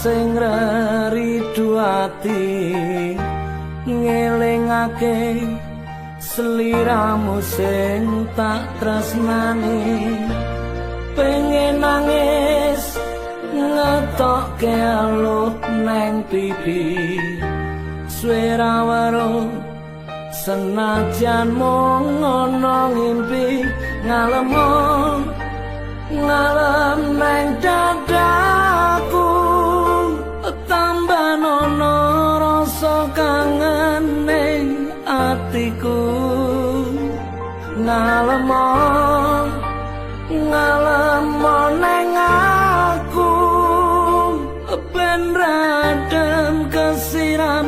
sing ridu ati ngelingake sliramu sing tak tresnani pengen nangis ngetokke aluh neng pipi swara weruh senajan mung ana ngimpi ngalem neng dadaku tambah nono rasa kangen ning atiku ngalem neng aku ben radem kesiram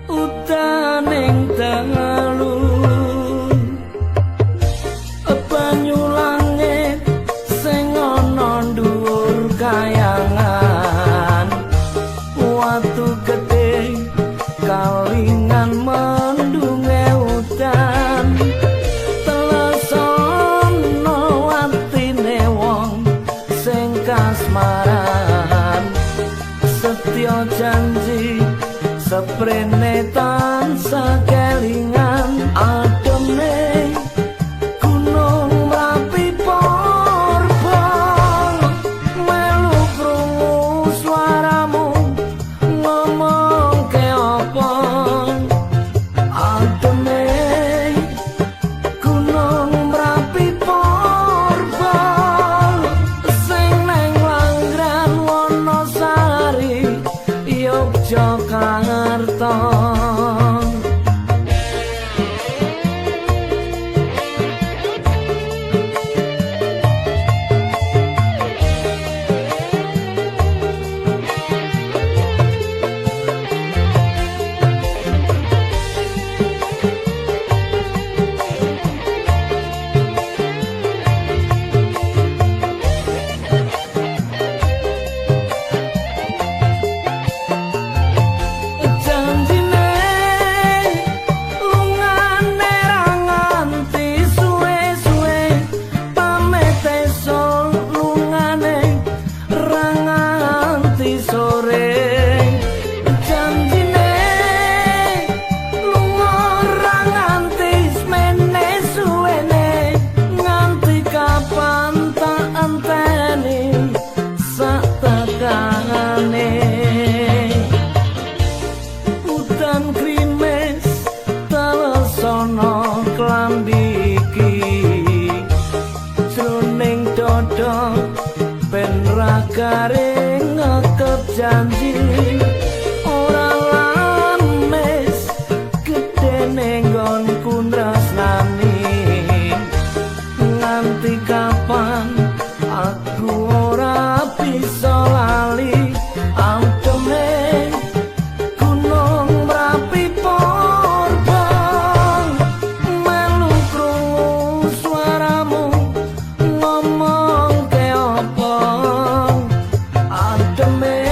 utaning dalu banyu langit sing ana dhuwur kayangan watu gedhe kalingan mendunge udan telesono atine wong sing kasmaran setya janji seprene tansah kelingan ademe gunung Merapi Porbong melu krungu swaramu ngomong ke apa ademe gunung Merapi Porbong sing neng Langran Wonosari Yogyakarta garing ngekep janji ora lames gedene nggonku tresnani nganti kapan aku ora bisa lali ademe gunung Merapi Porbong melu krungu swaramu ngomong ke apa ademe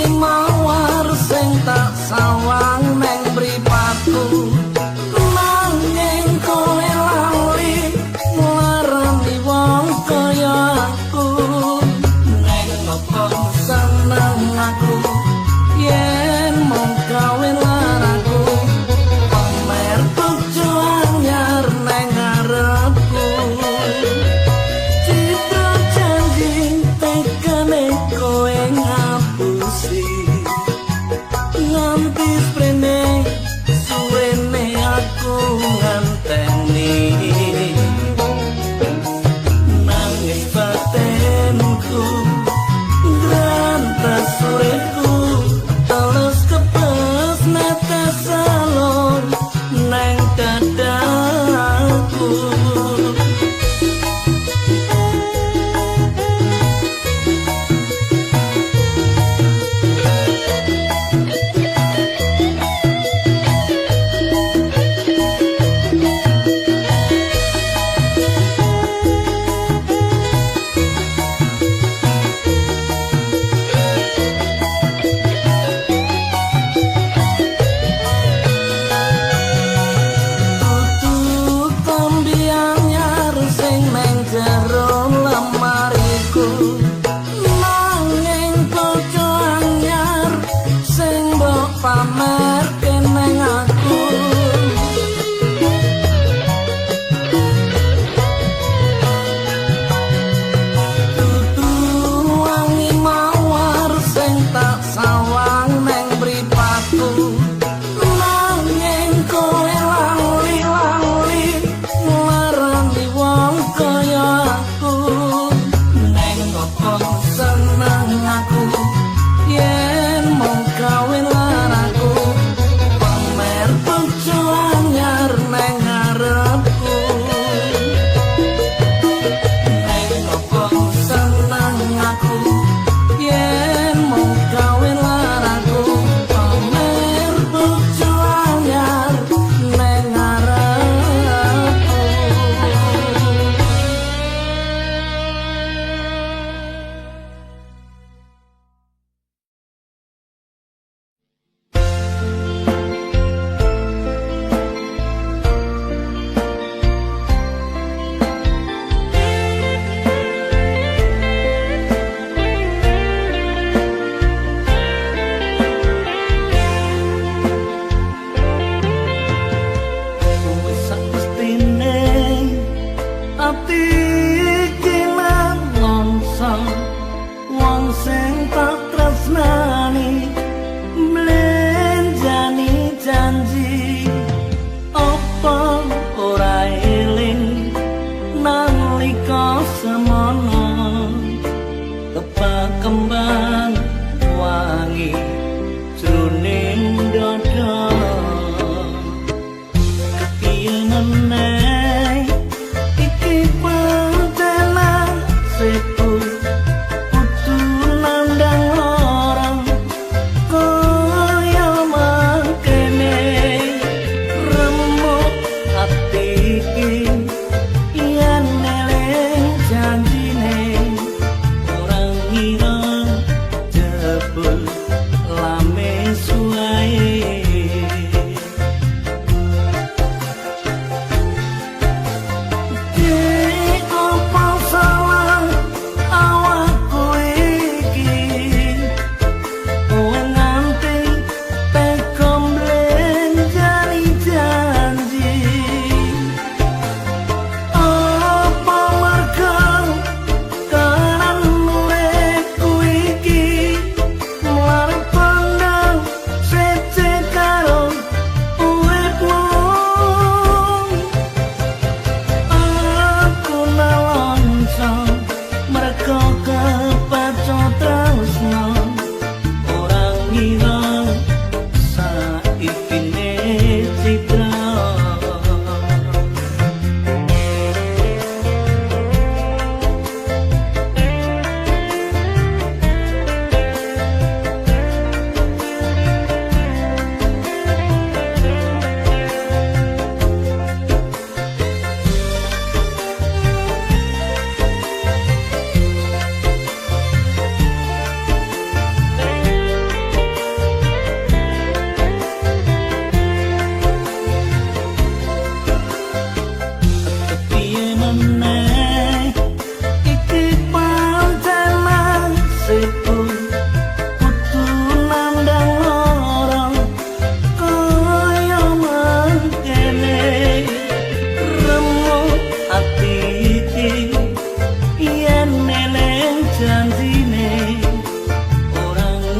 mawar sing tak sawang neng mripatku nanging kowe lali nglarani wong kaya aku neng opo seneng aku yen mung kawin laraku pamer bojo anyar neng ngarepku citra janji tekane kowe ngapusi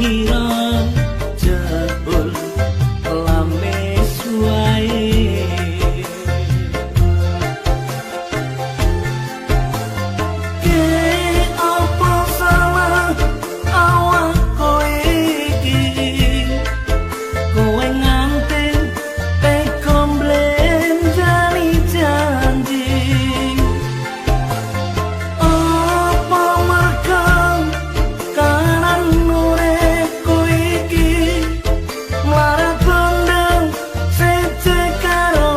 ngira jebul lames wae ke apa salah awak kowe iki kowe nganten teko mblenjani janji apa mergo kanan uripku iki mlarat kondang sece karo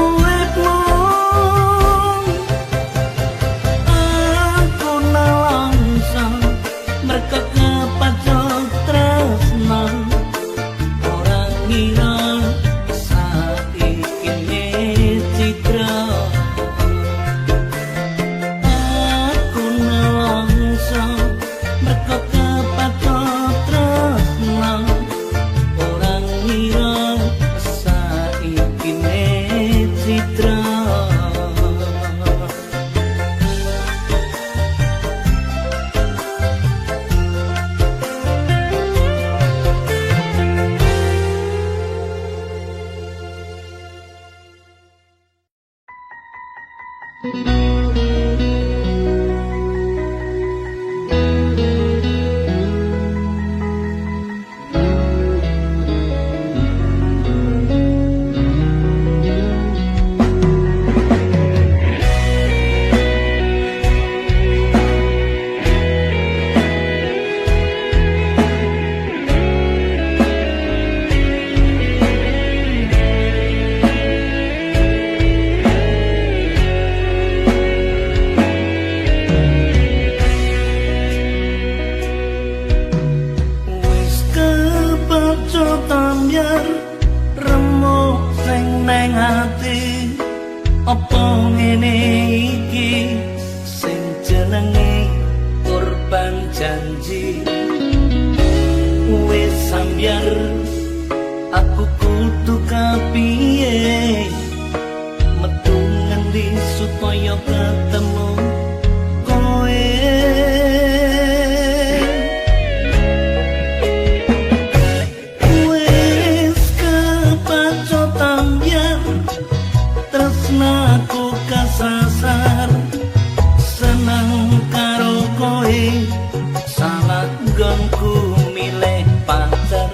uripmu aku nalangsa mergo kepacok tresno ora ngira saiki citra aku nalangsa mergo kepacok tresno ora ngira saiki citra wis kepacok tambyar remuk sing neng ati apa ngene iki sing jenenge korban janji wis sambyar aku kudu kapiye metu ngendi supaya ketemu kowe wis kepacok tambyar tresnaku kasasar seneng karo kowe salah nggonku milih pacar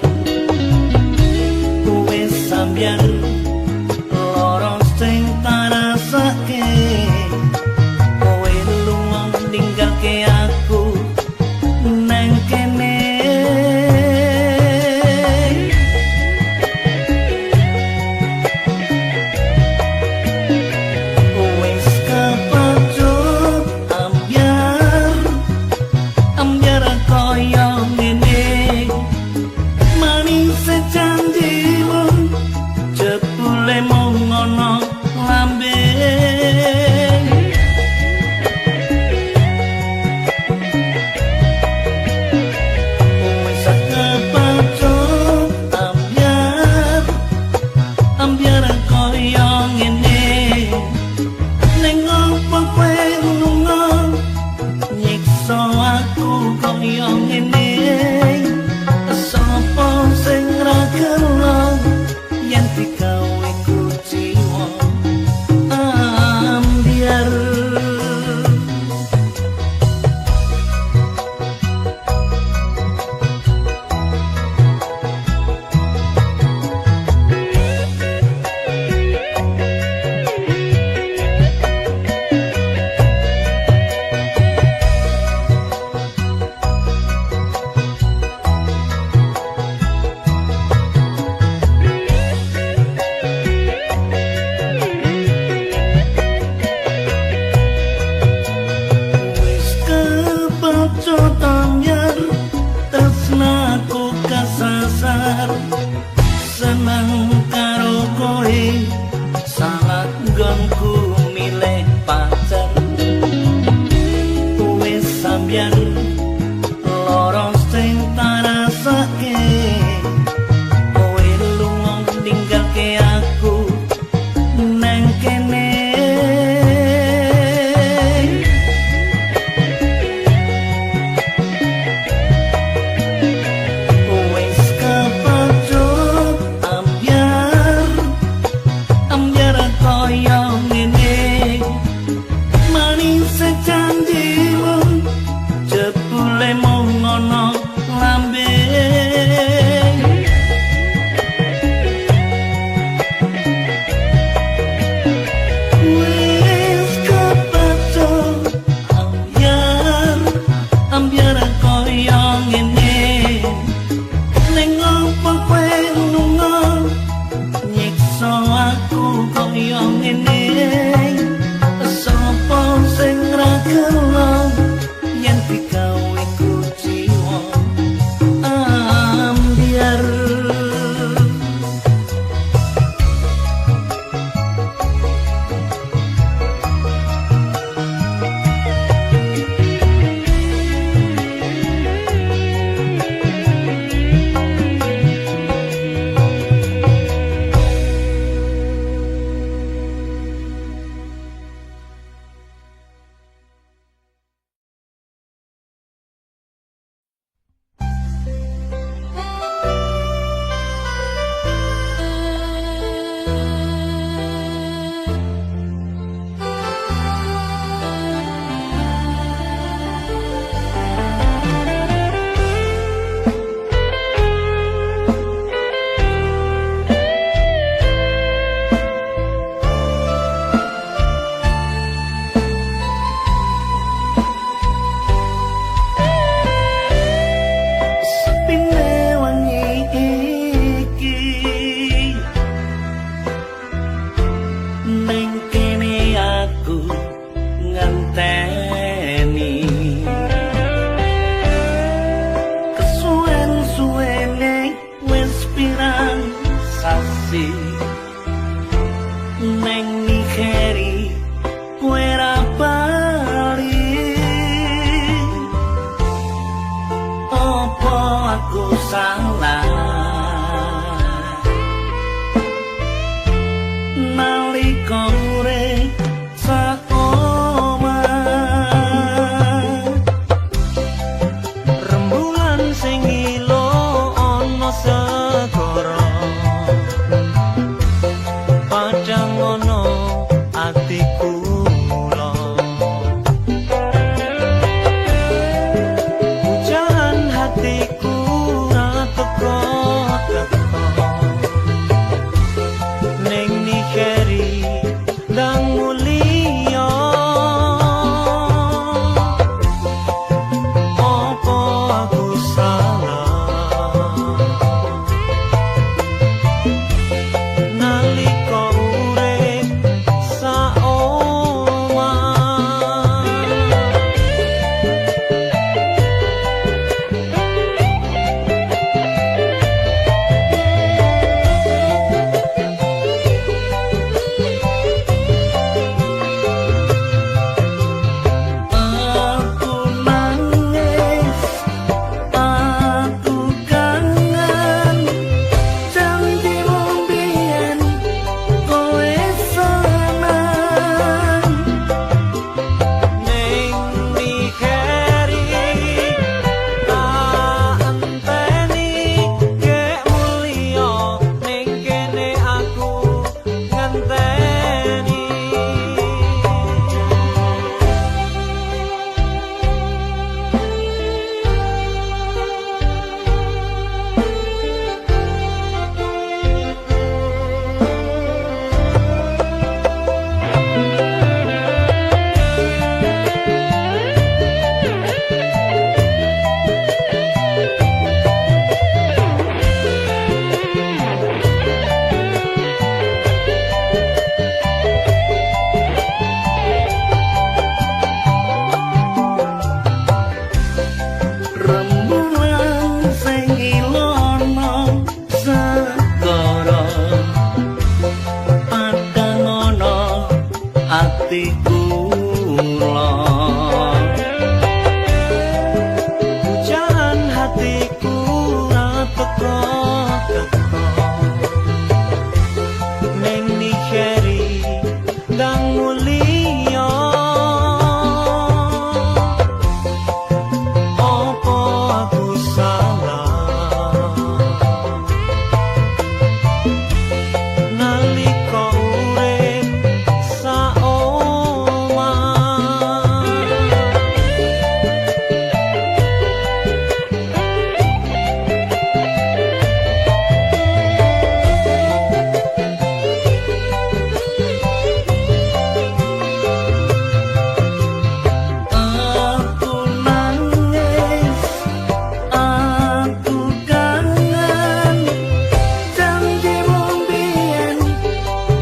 wis sambyar loro sing tarasake kowe lunga ninggalke aku nang kene wis kepacok ambyar kaya ngene manis janjimu kasih neng Nigeri kowe ra bali opo aku salah nalika urip sak omah rembulan sing ilo ana segara padang ono atiku mula hujan hatiku ra teko-teko ning Nigeri ndang mulia opo aku salah nalika urip saomah aku nangis aku kangen janjimu mbiyen kowe seneng ning Nigeri tak enteni kek mulia ning kene aku ngenteni rembulan sing ilono segara padang ono atiku mula hujan hatiku ra teko-teko ning Nigeri ndang mulia opo aku salah nalika urip saomah aku nangis aku kangen janjimu mbiyen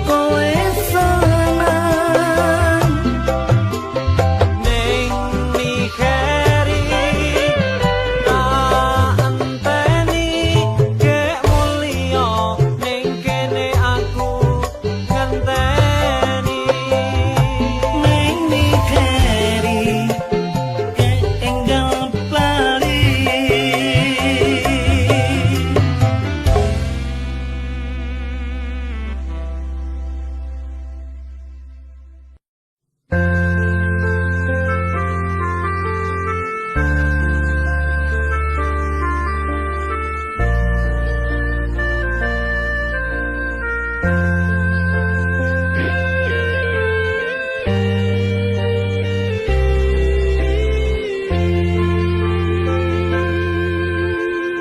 kowe seneng ning Nigeri tak enteni kek mulia ning kene aku ngenteni ning Nigeri kek enggal bali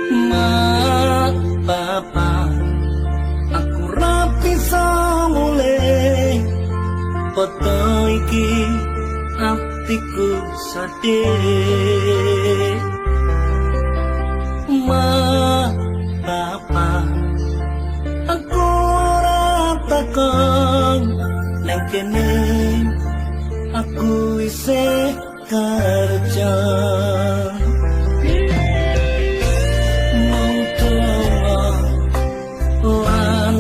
Mak, Bapak, aku ra bisa mulih foto iki atiku sedih Mak, Bapak, aku ora takon neng kene aku isih kerja mung tolong lan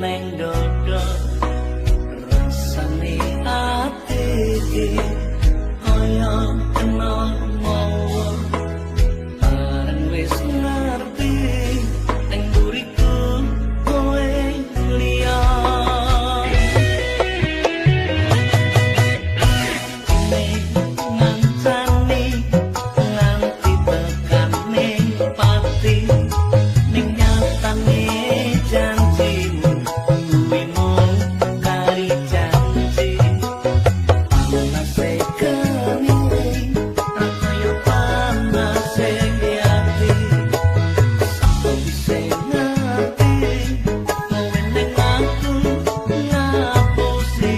neng dodo rasane ati iki kaya kena mawa bareng wis ngerti neng buriku kowe liya ngancani nganti tekane pati ning nyatane janjimu kuwi mung kari janji panase kene kaya panase ati sapa bisa ngerti kowe ning aku ngapusi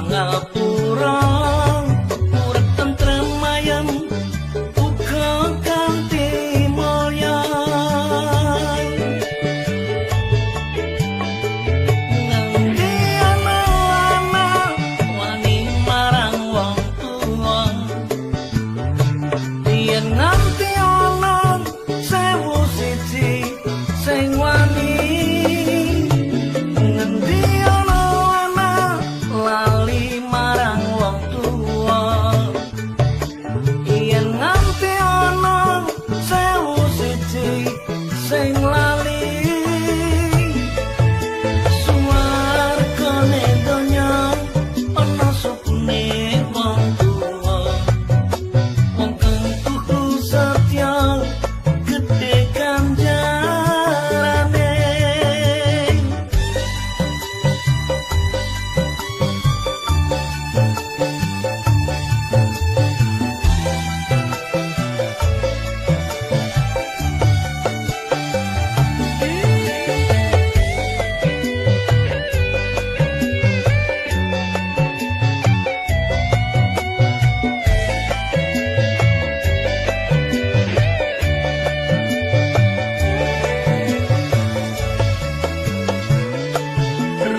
pangapura urip tentrem ayem uga kanthi mulya nganti ana wani marang wong tuwa yen nganti ana sewu siji sing wani ngendi ana lali marang wong tuwa yen nganti ana sewu siji sing lali suwargane donya ana supune wong tuwa wong kang tuku setya gedhe ganjarane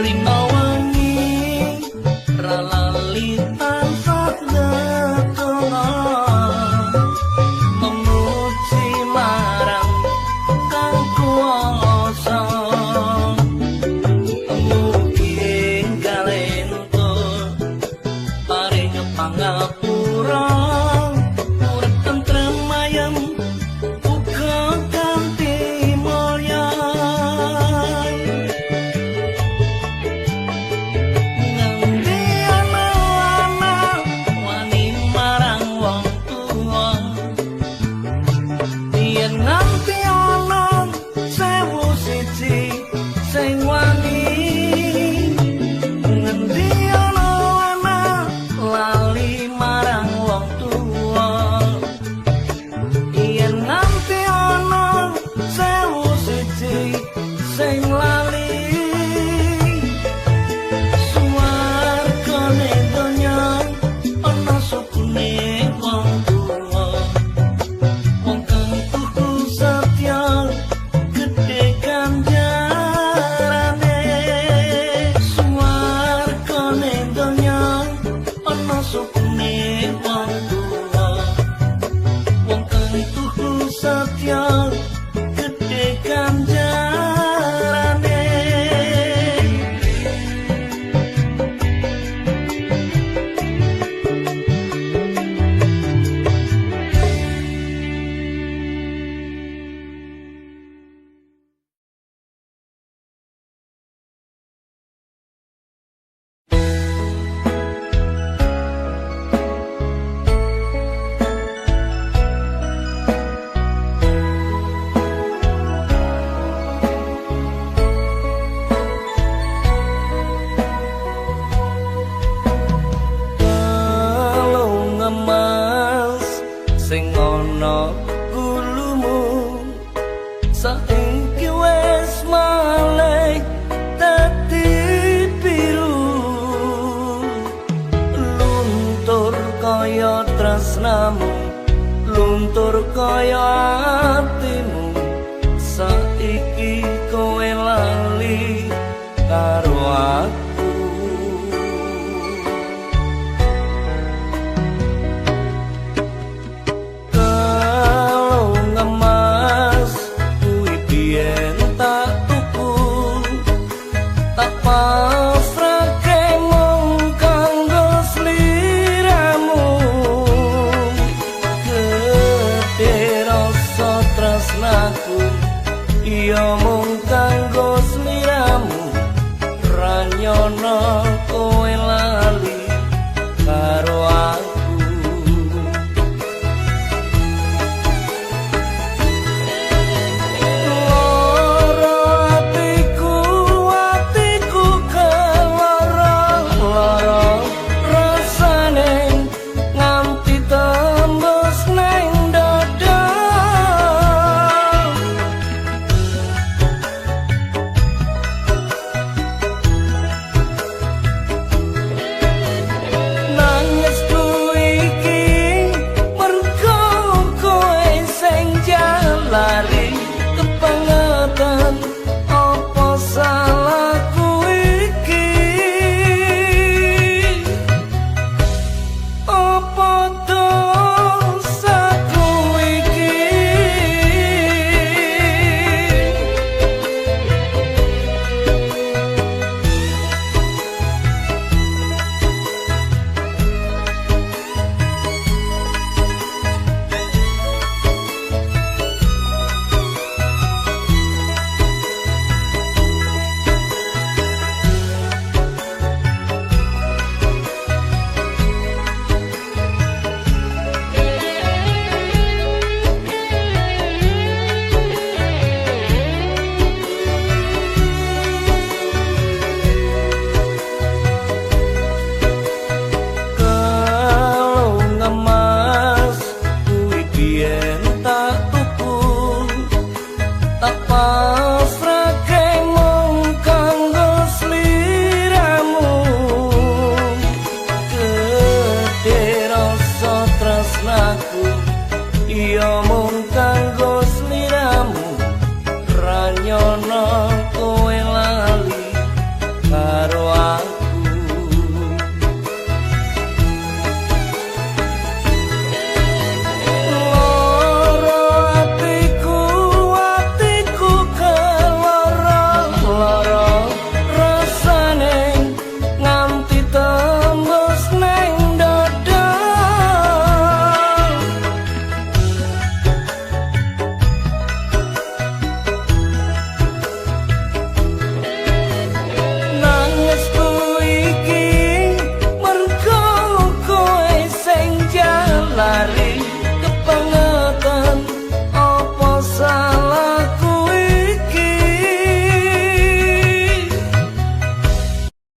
rina wangi ralali tansah ngetona memuji marang kang kuwasa mugi enggalento paring pangapura urip tentrem ayem uga kanthi mulya nganti ana wani marang wong tuwa yen nganti ana sewu siji sing wani ngendi ana lali marang wong tuwa yen nganti ana sewu siji sing lali suwargane donya ana supune wong tuwa wong kang tuku setya gedhe ganjarane suwargane donya ana supune wong tuwa wong kang tuku setya gedhe ganjarane kalung emas sing ana gulumu saiki wis malih dadi biru luntur kaya tresnamu luntur kaya atimu saiki kowe lali karo aku kalung emas kuwi biyen tak tuku tak pasrahke mung kanggo sliramu gedhe rasa tresnaku iya mung kanggo sliramu ra nyono